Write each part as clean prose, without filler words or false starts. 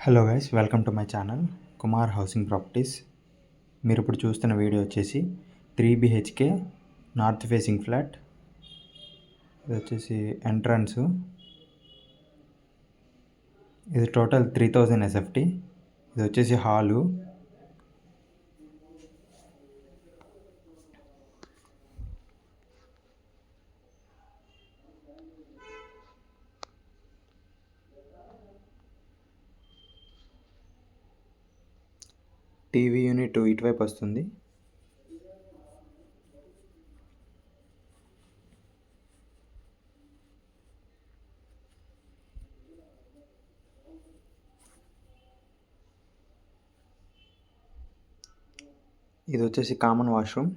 Hello guys, welcome to my channel Kumar housing properties. మీరు ఇప్పుడు చూస్తున్న వీడియో వచ్చేసి 3 BHK నార్త్ ఫేసింగ్ ఫ్లాట్. ఇది వచ్చేసి ఎంట్రన్స్. ఇది టోటల్ 3000 SFT. ఇది వచ్చేసి హాలు. టీవీ యూనిట్ ఇటువైపు వస్తుంది. ఇది వచ్చేసి కామన్ వాష్రూమ్,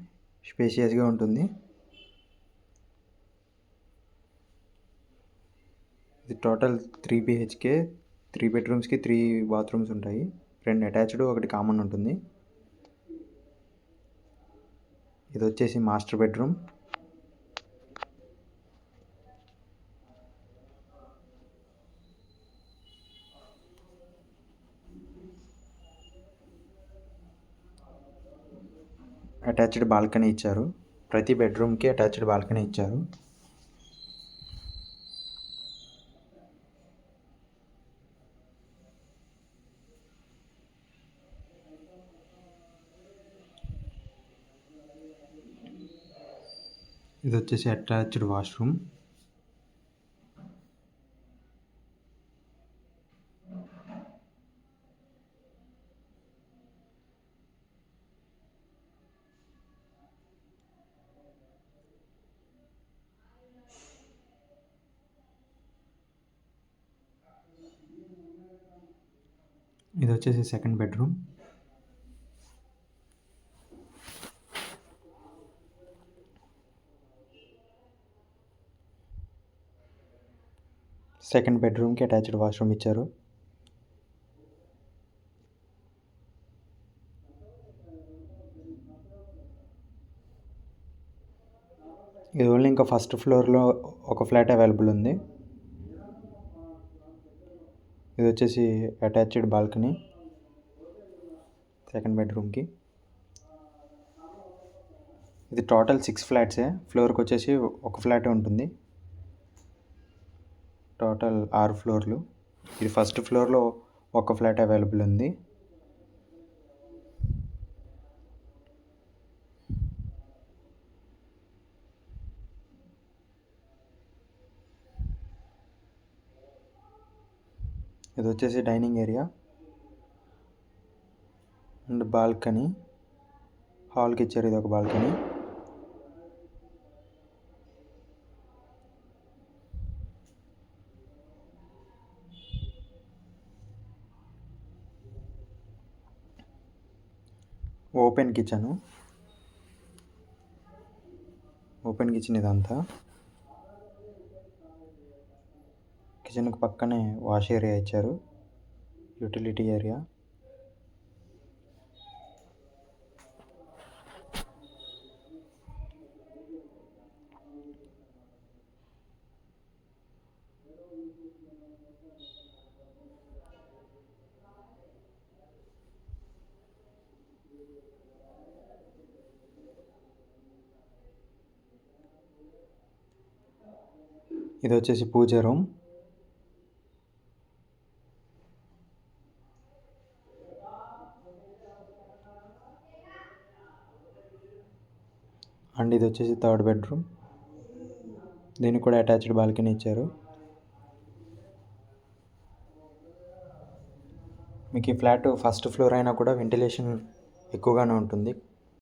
స్పేషియస్గా ఉంటుంది. ఇది టోటల్ 3 BHK, 3 బెడ్రూమ్స్కి 3 బాత్రూమ్స్ ఉంటాయి. 2 అటాచ్డ్, 1 కామన్ ఉంటుంది. ఇది వచ్చేసి మాస్టర్ బెడ్రూమ్. అటాచ్డ్ బాల్కనీ ఇచ్చారు. ప్రతి బెడ్రూమ్కి అటాచ్డ్ బాల్కనీ ఇచ్చారు. ఇది వచ్చేసి అటాచ్డ్ వాష్రూమ్. ఇది వచ్చేసి సెకండ్ బెడ్రూమ్. సెకండ్ బెడ్రూమ్కి అటాచ్డ్ వాష్రూమ్ ఇచ్చారు. ఇది ఓన్లీ ఇంకా ఫస్ట్ ఫ్లోర్లో ఒక ఫ్లాట్ అవైలబుల్ ఉంది. ఇది వచ్చేసి అటాచ్డ్ బాల్కనీ సెకండ్ బెడ్రూమ్కి. ఇది టోటల్ 6 ఫ్లాట్సే. ఫ్లోర్కి వచ్చేసి ఒక ఫ్లాటే ఉంటుంది. టోటల్ 6 ఫ్లోర్లు. ఇది ఫస్ట్ ఫ్లోర్లో ఒక ఫ్లాట్ అవైలబుల్ ఉంది. ఇది వచ్చేసి డైనింగ్ ఏరియా అండ్ బాల్కనీ. హాల్కి ఇచ్చారు ఇది ఒక balcony. Open kitchen. Open kitchen ఇదంతా. కిచెన్కి పక్కనే వాష్ ఏరియా ఇచ్చారు, యూటిలిటీ ఏరియా. ఇది వచ్చేసి పూజ రూమ్. అండ్ ఇది వచ్చేసి థర్డ్ బెడ్రూమ్. దీనికి కూడా అటాచ్డ్ బాల్కనీ ఇచ్చారు. మీకు ఈ ఫ్లాట్ ఫస్ట్ ఫ్లోర్ అయినా కూడా వెంటిలేషన్ ఎక్కువగానే ఉంటుంది.